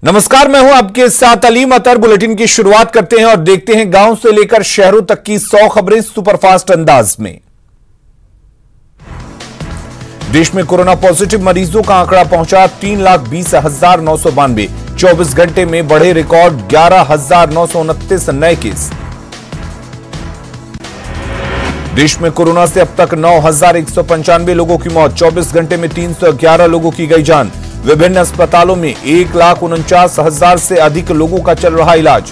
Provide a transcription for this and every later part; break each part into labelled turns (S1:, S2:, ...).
S1: नमस्कार, मैं हूं आपके साथ अलीम अतर। बुलेटिन की शुरुआत करते हैं और देखते हैं गांव से लेकर शहरों तक की 100 खबरें सुपरफास्ट अंदाज में। देश में कोरोना पॉजिटिव मरीजों का आंकड़ा पहुंचा 3,20,992। 24 घंटे में बढ़े रिकॉर्ड 11,929 नए केस। देश में कोरोना से अब तक 9,195 लोगों की मौत। 24 घंटे में 311 लोगों की गई जान। विभिन्न अस्पतालों में 1,49,000 से अधिक लोगों का चल रहा इलाज।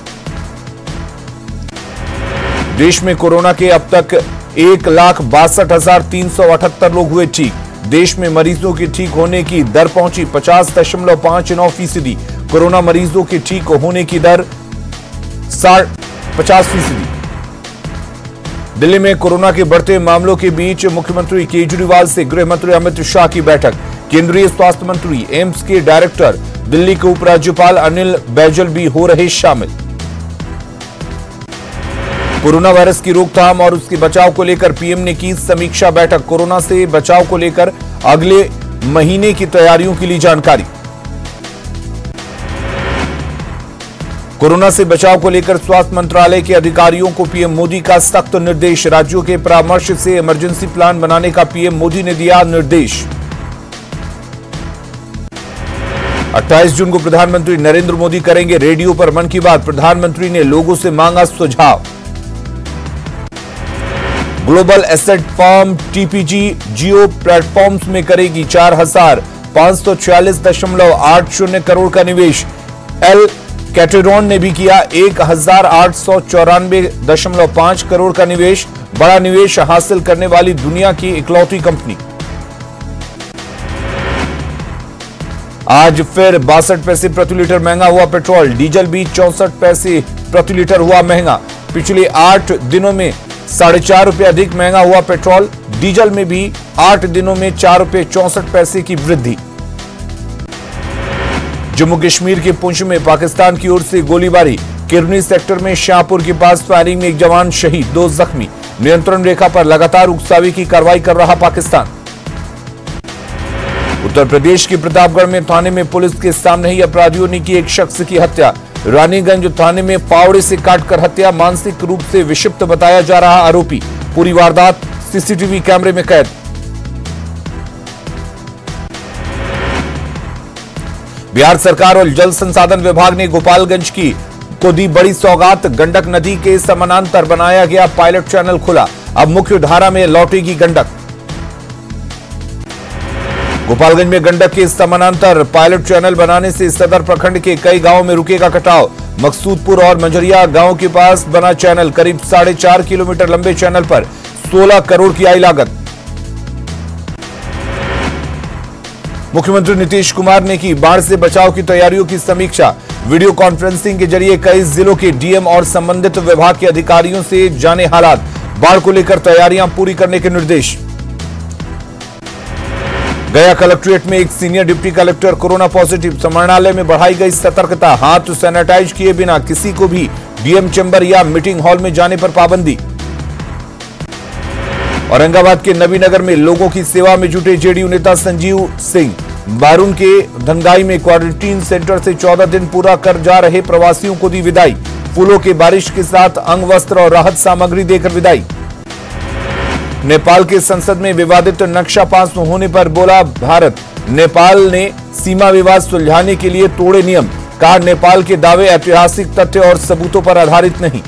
S1: देश में कोरोना के अब तक 1,62,378 लोग हुए ठीक। देश में मरीजों के ठीक होने की दर पहुंची 50.59%। कोरोना मरीजों के ठीक होने की दर 50%। दिल्ली में कोरोना के बढ़ते मामलों के बीच मुख्यमंत्री केजरीवाल से गृह मंत्री अमित शाह की बैठक। केंद्रीय स्वास्थ्य मंत्री, एम्स के डायरेक्टर, दिल्ली के उपराज्यपाल अनिल बैजल भी हो रहे शामिल। कोरोना वायरस की रोकथाम और उसके बचाव को लेकर पीएम ने की समीक्षा बैठक। कोरोना से बचाव को लेकर अगले महीने की तैयारियों की ली जानकारी। कोरोना से बचाव को लेकर स्वास्थ्य मंत्रालय के अधिकारियों को पीएम मोदी का सख्त निर्देश। राज्यों के परामर्श से इमरजेंसी प्लान बनाने का पीएम मोदी ने दिया निर्देश। 28 जून को प्रधानमंत्री नरेंद्र मोदी करेंगे रेडियो पर मन की बात। प्रधानमंत्री ने लोगों से मांगा सुझाव। ग्लोबल एसेट फर्म टीपीजी जियो प्लेटफॉर्म्स में करेगी 4,546.80 करोड़ का निवेश। एल कैटेरॉन ने भी किया 1,894.5 करोड़ का निवेश। बड़ा निवेश हासिल करने वाली दुनिया की इकलौती कंपनी। आज फिर 62 पैसे प्रति लीटर महंगा हुआ पेट्रोल। डीजल भी 64 पैसे प्रति लीटर हुआ महंगा। पिछले 8 दिनों में 4.5 रुपए अधिक महंगा हुआ पेट्रोल। डीजल में भी 8 दिनों में 4.64 रुपए की वृद्धि। जम्मू कश्मीर के पुंछ में पाकिस्तान की ओर से गोलीबारी। किरनी सेक्टर में शाहपुर के पास फायरिंग में एक जवान शहीद, 2 जख्मी। नियंत्रण रेखा पर लगातार उकसावे की कार्रवाई कर रहा पाकिस्तान। उत्तर प्रदेश के प्रतापगढ़ में थाने में पुलिस के सामने ही अपराधियों ने की एक शख्स की हत्या। रानीगंज थाने में फावड़े से काटकर हत्या। मानसिक रूप से विक्षिप्त बताया जा रहा आरोपी। पूरी वारदात सीसीटीवी कैमरे में कैद। बिहार सरकार और जल संसाधन विभाग ने गोपालगंज को दी बड़ी सौगात। गंडक नदी के समानांतर बनाया गया पायलट चैनल खुला। अब मुख्य धारा में लौटेगी गंडक। गोपालगंज में गंडक के समानांतर पायलट चैनल बनाने से सदर प्रखंड के कई गांवों में रुकेगा कटाव। मकसूदपुर और मंजरिया गांव के पास बना चैनल। करीब 4.5 किलोमीटर लंबे चैनल पर 16 करोड़ की आई लागत। मुख्यमंत्री नीतीश कुमार ने की बाढ़ से बचाव की तैयारियों की समीक्षा। वीडियो कॉन्फ्रेंसिंग के जरिए कई जिलों के डीएम और संबंधित विभाग के अधिकारियों से जाने हालात। बाढ़ को लेकर तैयारियां पूरी करने के निर्देश। गया कलेक्ट्रेट में एक senior deputy collector corona positive. समाहरणालय में बढ़ाई गई सतर्कता। हाथ सैनिटाइज किए बिना किसी को भी डीएम चैम्बर या मीटिंग हॉल में जाने पर पाबंदी। औरंगाबाद के नबीनगर में लोगों की सेवा में जुटे जेडीयू नेता संजीव सिंह। बारून के धनगाई में क्वारंटीन सेंटर से 14 दिन पूरा कर जा रहे प्रवासियों को दी विदाई। फूलों की बारिश के साथ अंग वस्त्र और राहत सामग्री देकर विदाई। नेपाल के संसद में विवादित नक्शा पास होने पर बोला भारत। नेपाल ने सीमा विवाद सुलझाने के लिए तोड़े नियम। कहा नेपाल के दावे ऐतिहासिक तथ्य और सबूतों पर आधारित नहीं।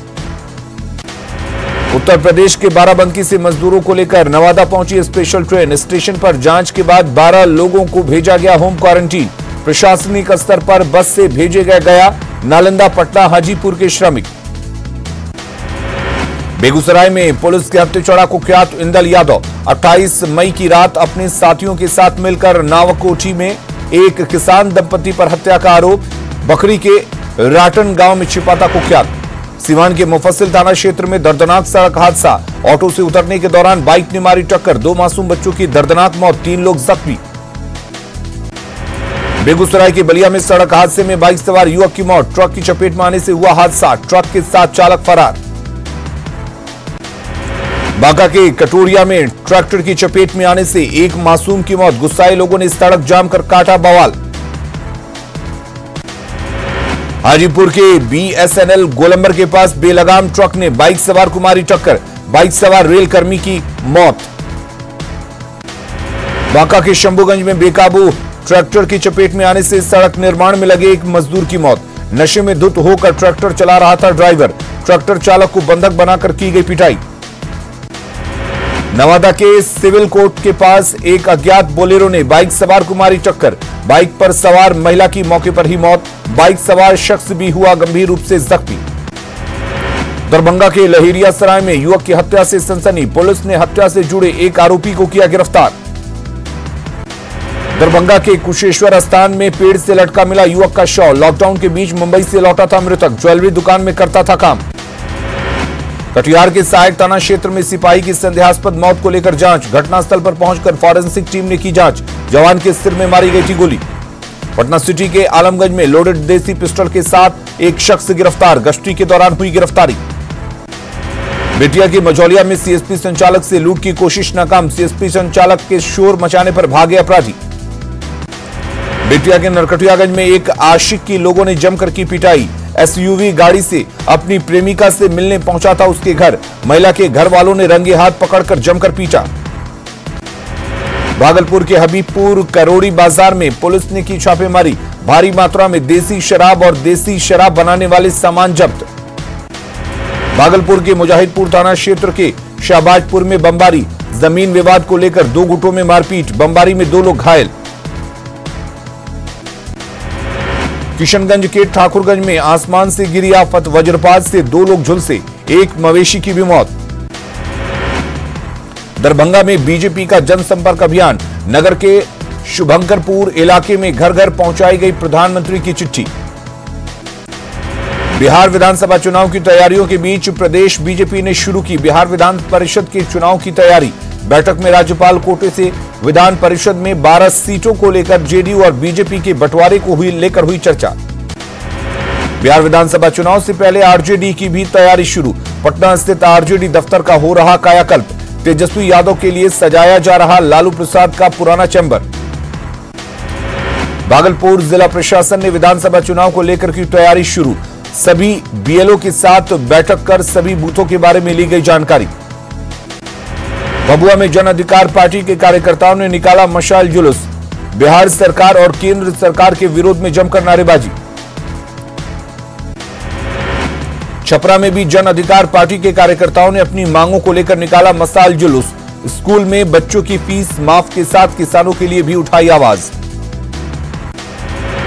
S1: उत्तर प्रदेश के बाराबंकी से मजदूरों को लेकर नवादा पहुंची स्पेशल ट्रेन। स्टेशन पर जांच के बाद 12 लोगों को भेजा गया होम क्वारंटीन। प्रशासनिक स्तर पर बस से भेजे गए गया, नालंदा, पटना, हाजीपुर के श्रमिक। बेगूसराय में पुलिस के हत्या चढ़ा कुख्यात इंदल यादव। 28 मई की रात अपने साथियों के साथ मिलकर नावकोठी में एक किसान दंपति पर हत्या का आरोप। बकरी के राटन गांव में छिपा था कुख्यात। सीवान के मुफस्सिल थाना क्षेत्र में दर्दनाक सड़क हादसा। ऑटो से उतरने के दौरान बाइक ने मारी टक्कर। 2 मासूम बच्चों की दर्दनाक मौत, 3 लोग जख्मी। बेगूसराय के बलिया में सड़क हादसे में बाइक सवार युवक की मौत। ट्रक की चपेट में आने से हुआ हादसा। ट्रक के साथ चालक फरार। बांका के कटोरिया में ट्रैक्टर की चपेट में आने से एक मासूम की मौत। गुस्साए लोगों ने सड़क जाम कर काटा बवाल। हाजीपुर के BSNL गोलंबर के पास बेलगाम ट्रक ने बाइक सवार को मारी टक्कर, बाइक सवार रेल कर्मी की मौत। बांका के शंभूगंज में बेकाबू ट्रैक्टर की चपेट में आने से सड़क निर्माण में लगे एक मजदूर की मौत। नशे में धुत होकर ट्रैक्टर चला रहा था ड्राइवर, ट्रैक्टर चालक को बंधक बनाकर की गई पिटाई। नवादा के सिविल कोर्ट के पास एक अज्ञात बोलेरो ने बाइक सवार को मारी टक्कर, बाइक पर सवार महिला की मौके पर ही मौत, बाइक सवार शख्स भी हुआ गंभीर रूप से जख्मी। दरभंगा के लहेरियासराय में युवक की हत्या से सनसनी, पुलिस ने हत्या से जुड़े एक आरोपी को किया गिरफ्तार। दरभंगा के कुशेश्वर स्थान में पेड़ से लटका मिला युवक का शव, लॉकडाउन के बीच मुंबई से लौटा था मृतक, ज्वेलरी दुकान में करता था काम। कटिहार के सहायक थाना क्षेत्र में सिपाही की संदेहास्पद मौत को लेकर जांच, घटनास्थल पर पहुंचकर फॉरेंसिक टीम ने की जांच, जवान के सिर में मारी गई थी गोली। पटना सिटी के आलमगंज में लोडेड देसी पिस्टल के साथ एक शख्स गिरफ्तार, गश्ती के दौरान हुई गिरफ्तारी। बेटिया के मझौलिया में सीएसपी संचालक से लूट की कोशिश नाकाम, सीएसपी संचालक के शोर मचाने पर भागे अपराधी। बेटिया के नरकटियागंज में एक आशिक की लोगों ने जमकर की पिटाई, एसयूवी गाड़ी से अपनी प्रेमिका से मिलने पहुंचा था उसके घर, महिला के घर वालों ने रंगे हाथ पकड़कर जमकर पीटा। भागलपुर के हबीबपुर करोड़ी बाजार में पुलिस ने की छापेमारी, भारी मात्रा में देसी शराब और देसी शराब बनाने वाले सामान जब्त। भागलपुर के मुजाहिदपुर थाना क्षेत्र के शाहबाजपुर में बमबारी, जमीन विवाद को लेकर दो गुटों में मारपीट, बमबारी में 2 लोग घायल। किशनगंज के ठाकुरगंज में आसमान से गिरी आफत, वज्रपात से 2 लोग झुलसे, एक मवेशी की भी मौत। दरभंगा में बीजेपी का जनसंपर्क अभियान, नगर के शुभंकरपुर इलाके में घर घर पहुंचाई गई प्रधानमंत्री की चिट्ठी। बिहार विधानसभा चुनाव की तैयारियों के बीच प्रदेश बीजेपी ने शुरू की बिहार विधान परिषद के चुनाव की तैयारी। बैठक में राज्यपाल कोटे से विधान परिषद में 12 सीटों को लेकर जेडीयू और बीजेपी के बंटवारे को लेकर हुई चर्चा। बिहार विधानसभा चुनाव से पहले आरजेडी की भी तैयारी शुरू, पटना स्थित आरजेडी दफ्तर का हो रहा कायाकल्प, तेजस्वी यादव के लिए सजाया जा रहा लालू प्रसाद का पुराना चैम्बर। भागलपुर जिला प्रशासन ने विधानसभा चुनाव को लेकर की तैयारी शुरू, सभी बीएलओ के साथ बैठक कर सभी बूथों के बारे में ली गई जानकारी। भभुआ में जन अधिकार पार्टी के कार्यकर्ताओं ने निकाला मशाल जुलूस, बिहार सरकार और केंद्र सरकार के विरोध में जमकर नारेबाजी। छपरा में भी जन अधिकार पार्टी के कार्यकर्ताओं ने अपनी मांगों को लेकर निकाला मशाल जुलूस, स्कूल में बच्चों की फीस माफ के साथ किसानों के लिए भी उठाई आवाज।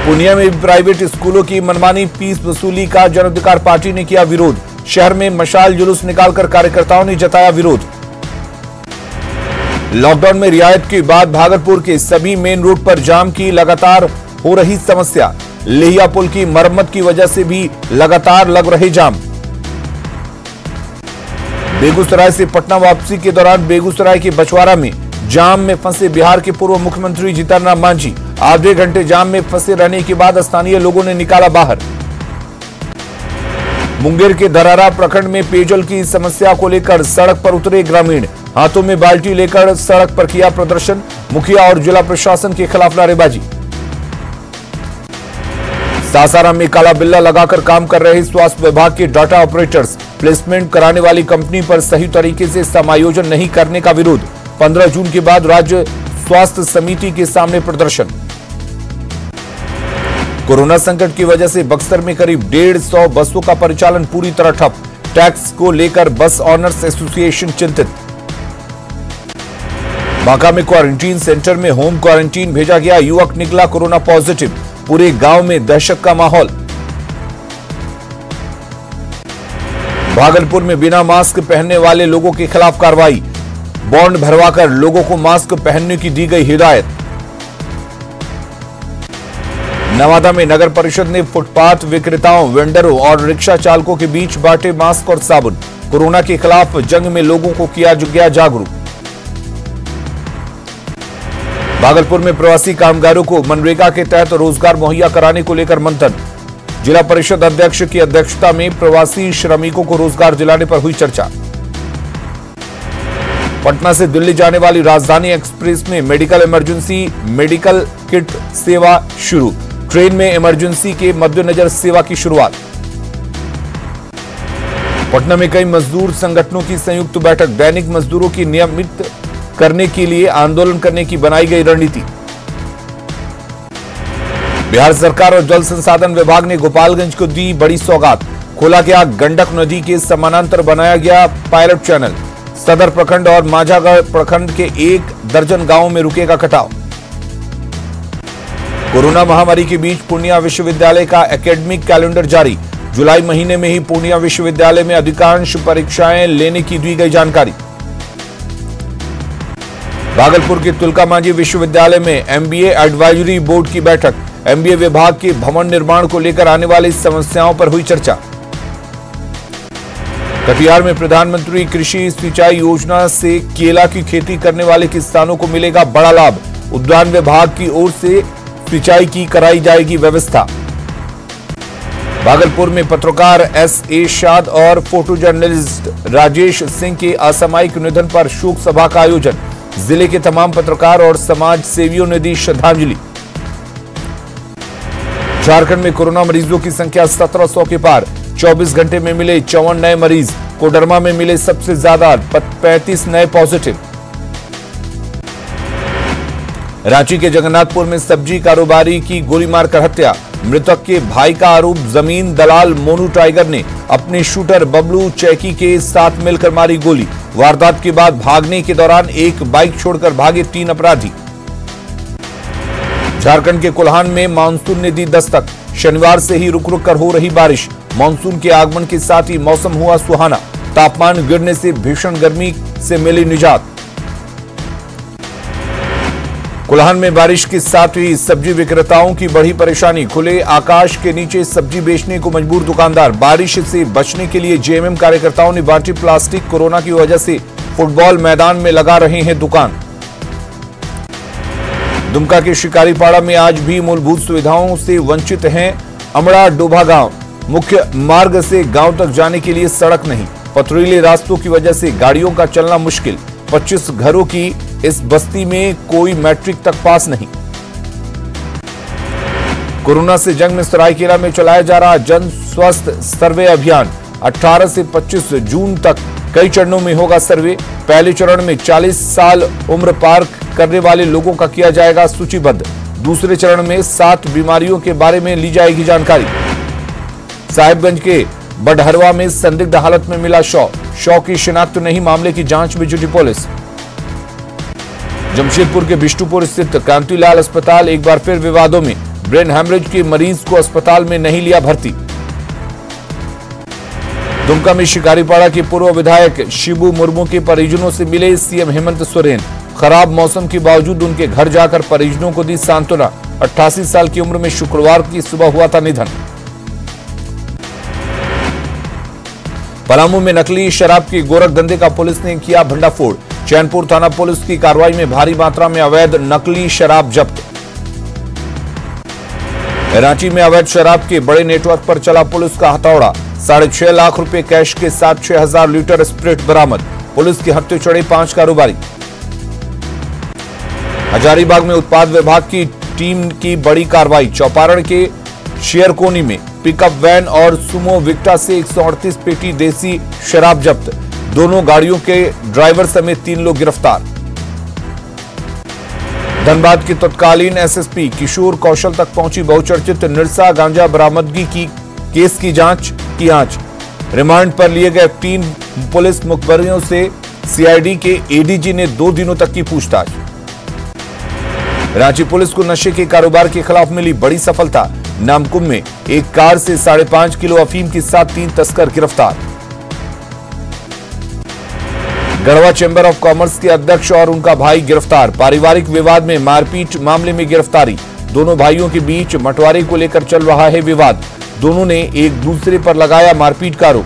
S1: पूर्णिया में प्राइवेट स्कूलों की मनमानी फीस वसूली का जन अधिकार पार्टी ने किया विरोध, शहर में मशाल जुलूस निकालकर कार्यकर्ताओं ने जताया विरोध। लॉकडाउन में रियायत के बाद भागलपुर के सभी मेन रोड पर जाम की लगातार हो रही समस्या, लेहिया पुल की मरम्मत की वजह से भी लगातार लग रहे जाम। बेगूसराय से पटना वापसी के दौरान बेगूसराय के बछवाड़ा में जाम में फंसे बिहार के पूर्व मुख्यमंत्री जीतन राम मांझी, आधे घंटे जाम में फंसे रहने के बाद स्थानीय लोगों ने निकाला बाहर। मुंगेर के धरारा प्रखंड में पेयजल की समस्या को लेकर सड़क पर उतरे ग्रामीण, हाथों में बाल्टी लेकर सड़क पर किया प्रदर्शन, मुखिया और जिला प्रशासन के खिलाफ नारेबाजी। सासाराम में काला बिल्ला लगाकर काम कर रहे स्वास्थ्य विभाग के डाटा ऑपरेटर्स, प्लेसमेंट कराने वाली कंपनी पर सही तरीके से समायोजन नहीं करने का विरोध, 15 जून के बाद राज्य स्वास्थ्य समिति के सामने प्रदर्शन। कोरोना संकट की वजह से बक्सर में करीब 150 बसों का परिचालन पूरी तरह ठप, टैक्स को लेकर बस ऑनर्स एसोसिएशन चिंतित। बांका में क्वारंटीन सेंटर में होम क्वारंटीन भेजा गया युवक निकला कोरोना पॉजिटिव, पूरे गांव में दहशत का माहौल। भागलपुर में बिना मास्क पहनने वाले लोगों के खिलाफ कार्रवाई, बॉन्ड भरवाकर लोगों को मास्क पहनने की दी गई हिदायत। नवादा में नगर परिषद ने फुटपाथ विक्रेताओं, वेंडरों और रिक्शा चालकों के बीच बांटे मास्क और साबुन, कोरोना के खिलाफ जंग में लोगों को किया गया जागरूक। भागलपुर में प्रवासी कामगारों को मनरेगा के तहत रोजगार मुहैया कराने को लेकर मंथन, जिला परिषद अध्यक्ष की अध्यक्षता में प्रवासी श्रमिकों को रोजगार दिलाने पर हुई चर्चा। पटना से दिल्ली जाने वाली राजधानी एक्सप्रेस में मेडिकल इमरजेंसी मेडिकल किट सेवा शुरू, ट्रेन में इमरजेंसी के मद्देनजर सेवा की शुरुआत। पटना में कई मजदूर संगठनों की संयुक्त बैठक, दैनिक मजदूरों की नियमित करने के लिए आंदोलन करने की बनाई गई रणनीति। बिहार सरकार और जल संसाधन विभाग ने गोपालगंज को दी बड़ी सौगात, खोला गया गंडक नदी के समानांतर बनाया गया पायलट चैनल। सदर प्रखंड और माझागढ़ प्रखंड के 1 दर्जन गांवों में रुकेगा कटाव। कोरोना महामारी के बीच पूर्णिया विश्वविद्यालय का एकेडमिक कैलेंडर जारी, जुलाई महीने में ही पूर्णिया विश्वविद्यालय में अधिकांश परीक्षाएं लेने की दी गई जानकारी। भागलपुर के तुलका मांझी विश्वविद्यालय में एमबीए एडवाइजरी बोर्ड की बैठक, एमबीए विभाग के भवन निर्माण को लेकर आने वाली समस्याओं पर हुई चर्चा। कटिहार में प्रधानमंत्री कृषि सिंचाई योजना से केला की खेती करने वाले किसानों को मिलेगा बड़ा लाभ, उद्यान विभाग की ओर से सिंचाई की कराई जाएगी व्यवस्था। भागलपुर में पत्रकार एस एरशाद और फोटो जर्नलिस्ट राजेश सिंह के असामयिक निधन पर शोक सभा का आयोजन, जिले के तमाम पत्रकार और समाज सेवियों ने दी श्रद्धांजलि। झारखंड में कोरोना मरीजों की संख्या 1700 के पार, 24 घंटे में मिले 54 नए मरीज, कोडरमा में मिले सबसे ज्यादा 35 नए पॉजिटिव। रांची के जगन्नाथपुर में सब्जी कारोबारी की गोली मारकर हत्या, मृतक के भाई का आरोप जमीन दलाल मोनू टाइगर ने अपने शूटर बबलू चैकी के साथ मिलकर मारी गोली। वारदात के बाद भागने के दौरान एक बाइक छोड़कर भागे 3 अपराधी। झारखंड के कोल्हान में मानसून ने दी दस्तक, शनिवार से ही रुक रुक कर हो रही बारिश, मानसून के आगमन के साथ ही मौसम हुआ सुहाना, तापमान गिरने से भीषण गर्मी से मिली निजात। कोल्हान में बारिश के साथ ही सब्जी विक्रेताओं की बढ़ी परेशानी, खुले आकाश के नीचे सब्जी बेचने को मजबूर दुकानदार। बारिश से बचने के लिए जेएमएम कार्यकर्ताओं ने बांटी प्लास्टिक, कोरोना की वजह से फुटबॉल मैदान में लगा रहे हैं दुकान। दुमका के शिकारीपाड़ा में आज भी मूलभूत सुविधाओं से वंचित हैं अमड़ा डोभा गांव, मुख्य मार्ग से गांव तक जाने के लिए सड़क नहीं, पथरीले रास्तों की वजह से गाड़ियों का चलना मुश्किल। 25 घरों की इस बस्ती में कोई मैट्रिक तक पास नहीं। कोरोना से जंग में सरायकेला में चलाया जा रहा जन स्वास्थ्य सर्वे अभियान, 18 से 25 जून तक कई चरणों में होगा सर्वे। पहले चरण में 40 साल उम्र पार करने वाले लोगों का किया जाएगा सूचीबद्ध, दूसरे चरण में 7 बीमारियों के बारे में ली जाएगी जानकारी। साहिबगंज के बडहरवा में संदिग्ध हालत में मिला शव की शिनाख्त नहीं, मामले की जांच में जुटी पुलिस। जमशेदपुर के बिष्टुपुर स्थित कांतिलाल अस्पताल एक बार फिर विवादों में, ब्रेन हैमरेज के मरीज को अस्पताल में नहीं लिया भर्ती। दुमका में शिकारीपाड़ा के पूर्व विधायक शिबू मुर्मू के परिजनों से मिले सीएम हेमंत सोरेन, खराब मौसम के बावजूद उनके घर जाकर परिजनों को दी सांत्वना। 88 साल की उम्र में शुक्रवार की सुबह हुआ था निधन। पलामू में नकली शराब के गोरख धंधे का पुलिस ने किया भंडाफोड़, चैनपुर थाना पुलिस की कार्रवाई में भारी मात्रा में अवैध नकली शराब जब्त। रांची में अवैध शराब के बड़े नेटवर्क पर चला पुलिस का हथौड़ा, 6.5 लाख रुपए कैश के साथ 6000 लीटर स्प्रिट बरामद, पुलिस के हत्थे चढ़े 5 कारोबारी। हजारीबाग में उत्पाद विभाग की टीम की बड़ी कार्रवाई, चौपारण के शेयरकोनी में पिकअप वैन और सुमो विक्टा से 138 पेटी देसी शराब जब्त, दोनों गाड़ियों के ड्राइवर समेत 3 लोग गिरफ्तार। धनबाद के तत्कालीन एसएसपी किशोर कौशल तक पहुंची बहुचर्चित निरसा गांजा बरामदगी की केस की जांच की आंच, रिमांड पर लिए गए 3 पुलिस मुखबिरों से सीआईडी के एडीजी ने 2 दिनों तक की पूछताछ। रांची पुलिस को नशे के कारोबार के खिलाफ मिली बड़ी सफलता, नामकुम में एक कार से 5.5 किलो अफीम के साथ 3 तस्कर गिरफ्तार। गढ़वा चैंबर ऑफ कॉमर्स के अध्यक्ष और उनका भाई गिरफ्तार, पारिवारिक विवाद में मारपीट मामले में गिरफ्तारी, दोनों भाइयों के बीच बंटवारे को लेकर चल रहा है विवाद, दोनों ने एक दूसरे पर लगाया मारपीट का आरोप।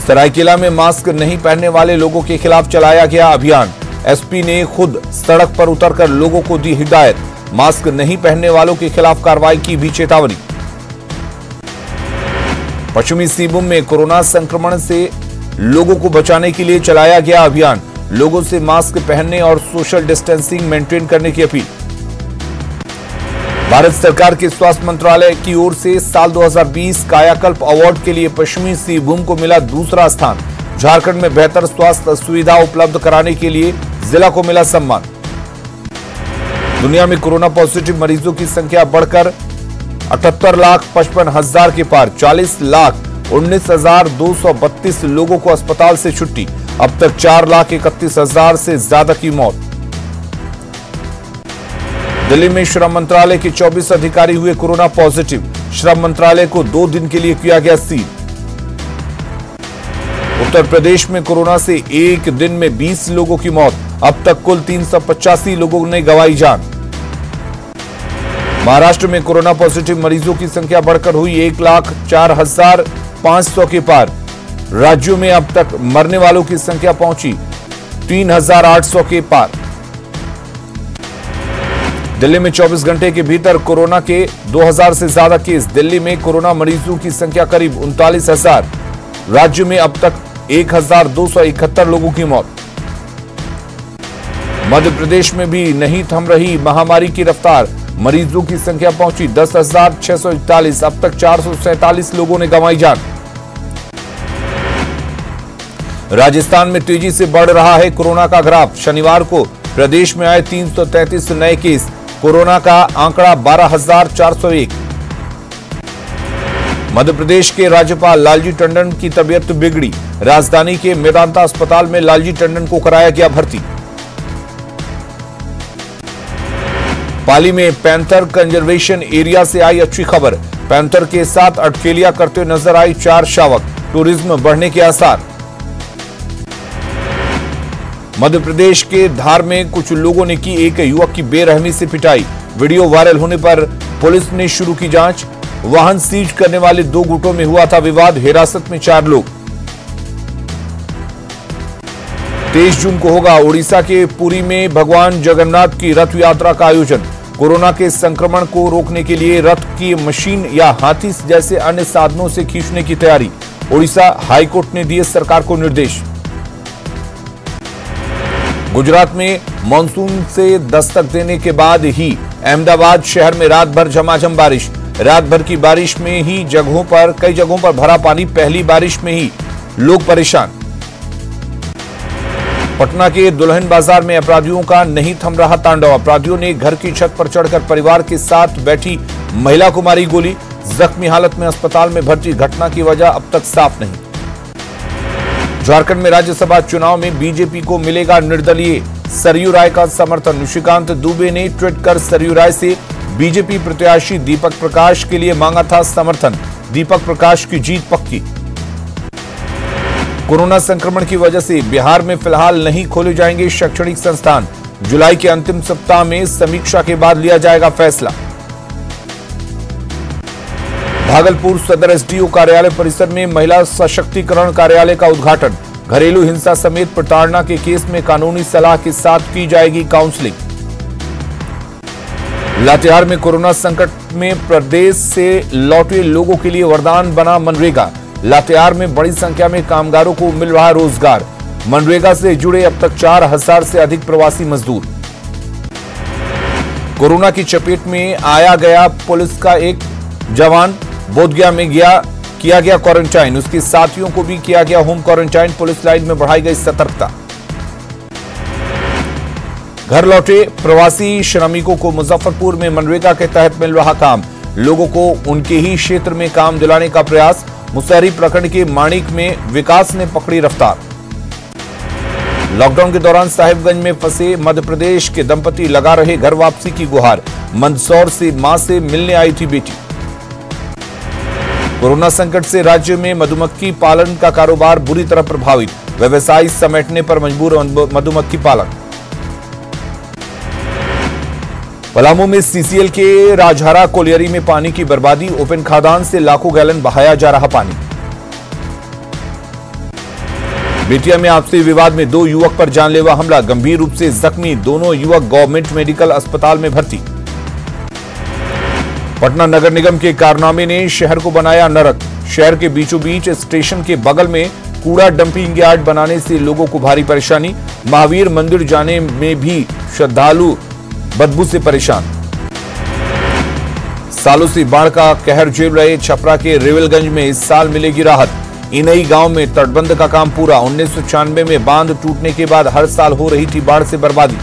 S1: सरायकेला में मास्क नहीं पहनने वाले लोगों के खिलाफ चलाया गया अभियान, एसपी ने खुद सड़क पर उतरकर लोगों को दी हिदायत, मास्क नहीं पहनने वालों के खिलाफ कार्रवाई की भी चेतावनी। पश्चिमी सिंहभूम में कोरोना संक्रमण से लोगों को बचाने के लिए चलाया गया अभियान, लोगों से मास्क पहनने और सोशल डिस्टेंसिंग मेंटेन करने की अपील। भारत सरकार के स्वास्थ्य मंत्रालय की ओर से साल 2020 कायाकल्प अवार्ड के लिए पश्चिमी सिंहभूम को मिला दूसरा स्थान। झारखंड में बेहतर स्वास्थ्य सुविधा उपलब्ध कराने के लिए जिला को मिला सम्मान। दुनिया में कोरोना पॉजिटिव मरीजों की संख्या बढ़कर 78,55,000 के पार। 40,19,232 लोगों को अस्पताल से छुट्टी। अब तक 4,31,000 से ज्यादा की मौत। दिल्ली में श्रम मंत्रालय के 24 अधिकारी हुए कोरोना पॉजिटिव। श्रम मंत्रालय को 2 दिन के लिए किया गया सील। उत्तर प्रदेश में कोरोना से एक दिन में 20 लोगों की मौत। अब तक कुल 385 लोगों ने गंवाई जान। महाराष्ट्र में कोरोना पॉजिटिव मरीजों की संख्या बढ़कर हुई 1,04,500 के पार। राज्यों में अब तक मरने वालों की संख्या पहुंची 3,800 के पार। दिल्ली में 24 घंटे के भीतर कोरोना के 2,000 से ज्यादा केस। दिल्ली में कोरोना मरीजों की संख्या करीब 39,000। राज्य में अब तक 1,271 लोगों की मौत। मध्य प्रदेश में भी नहीं थम रही महामारी की रफ्तार। मरीजों की संख्या पहुंची 10,641। अब तक 447 लोगों ने गंवाई जान। राजस्थान में तेजी से बढ़ रहा है कोरोना का ग्राफ। शनिवार को प्रदेश में आए 333 नए केस। कोरोना का आंकड़ा 12,401। मध्य प्रदेश के राज्यपाल लालजी टंडन की तबीयत बिगड़ी। राजधानी के मेदांता अस्पताल में लालजी टंडन को कराया गया भर्ती। पाली में पैंथर कंजर्वेशन एरिया से आई अच्छी खबर। पैंथर के साथ अटकेलियां करते नजर आई 4 शावक। टूरिज्म बढ़ने के आसार। मध्य प्रदेश के धार में कुछ लोगों ने की एक युवक की बेरहमी से पिटाई। वीडियो वायरल होने पर पुलिस ने शुरू की जांच। वाहन सीज करने वाले 2 गुटों में हुआ था विवाद। हिरासत में 4 लोग। 23 जून को होगा उड़ीसा के पुरी में भगवान जगन्नाथ की रथ यात्रा का आयोजन। कोरोना के संक्रमण को रोकने के लिए रथ की मशीन या हाथी जैसे अन्य साधनों से खींचने की तैयारी। उड़ीसा हाईकोर्ट ने दिए सरकार को निर्देश। गुजरात में मानसून से दस्तक देने के बाद ही अहमदाबाद शहर में रात भर झमाझम बारिश। रात भर की बारिश में ही कई जगहों पर भरा पानी। पहली बारिश में ही लोग परेशान। पटना के दुल्हन बाजार में अपराधियों का नहीं थम रहा तांडव। अपराधियों ने घर की छत पर चढ़कर परिवार के साथ बैठी महिला को मारी गोली। जख्मी हालत में अस्पताल में भर्ती। घटना की वजह अब तक साफ नहीं। झारखंड में राज्यसभा चुनाव में बीजेपी को मिलेगा निर्दलीय सरयू राय का समर्थन। निशिकांत दुबे ने ट्वीट कर सरयू राय से बीजेपी प्रत्याशी दीपक प्रकाश के लिए मांगा था समर्थन। दीपक प्रकाश की जीत पक्की। कोरोना संक्रमण की वजह से बिहार में फिलहाल नहीं खोले जाएंगे शैक्षणिक संस्थान। जुलाई के अंतिम सप्ताह में समीक्षा के बाद लिया जाएगा फैसला। भागलपुर सदर एसडीओ कार्यालय परिसर में महिला सशक्तिकरण कार्यालय का उद्घाटन। घरेलू हिंसा समेत प्रताड़ना के केस में कानूनी सलाह के साथ की जाएगी काउंसलिंग। लातेहार में कोरोना संकट में प्रदेश से लौटे लोगों के लिए वरदान बना मनरेगा। लातेहार में बड़ी संख्या में कामगारों को मिल रहा रोजगार। मनरेगा से जुड़े अब तक 4,000 से अधिक प्रवासी मजदूर। कोरोना की चपेट में आया गया पुलिस का एक जवान। बोधगया में किया गया क्वारंटाइन। उसके साथियों को भी किया गया होम क्वारंटाइन। पुलिस लाइन में बढ़ाई गई सतर्कता। घर लौटे प्रवासी श्रमिकों को मुजफ्फरपुर में मनरेगा के तहत मिल रहा काम। लोगों को उनके ही क्षेत्र में काम दिलाने का प्रयास। मुसहरी प्रखंड के माणिक में विकास ने पकड़ी रफ्तार। लॉकडाउन के दौरान साहिबगंज में फंसे मध्य प्रदेश के दंपति लगा रहे घर वापसी की गुहार। मंदसौर से मां से मिलने आई थी बेटी। कोरोना संकट से राज्य में मधुमक्खी पालन का कारोबार बुरी तरह प्रभावित। व्यवसाय समेटने पर मजबूर मधुमक्खी पालक। पलामू में सीसीएल के राजहरा कोलियरी में पानी की बर्बादी। ओपन खदान से लाखों गैलन बहाया जा रहा पानी। बेतिया में आपसी विवाद में 2 युवक पर जानलेवा हमला। गंभीर रूप से जख्मी दोनों युवक गवर्नमेंट मेडिकल अस्पताल में भर्ती। पटना नगर निगम के कारनामे ने शहर को बनाया नरक। शहर के बीचों बीच स्टेशन के बगल में कूड़ा डंपिंग यार्ड बनाने से लोगों को भारी परेशानी। महावीर मंदिर जाने में भी श्रद्धालु बदबू से परेशान। सालों से बाढ़ का कहर झेल रहे छपरा के रेवलगंज में इस साल मिलेगी राहत। इनई गांव में तटबंध का काम पूरा। 1996 में बांध टूटने के बाद हर साल हो रही थी बाढ़ से बर्बादी।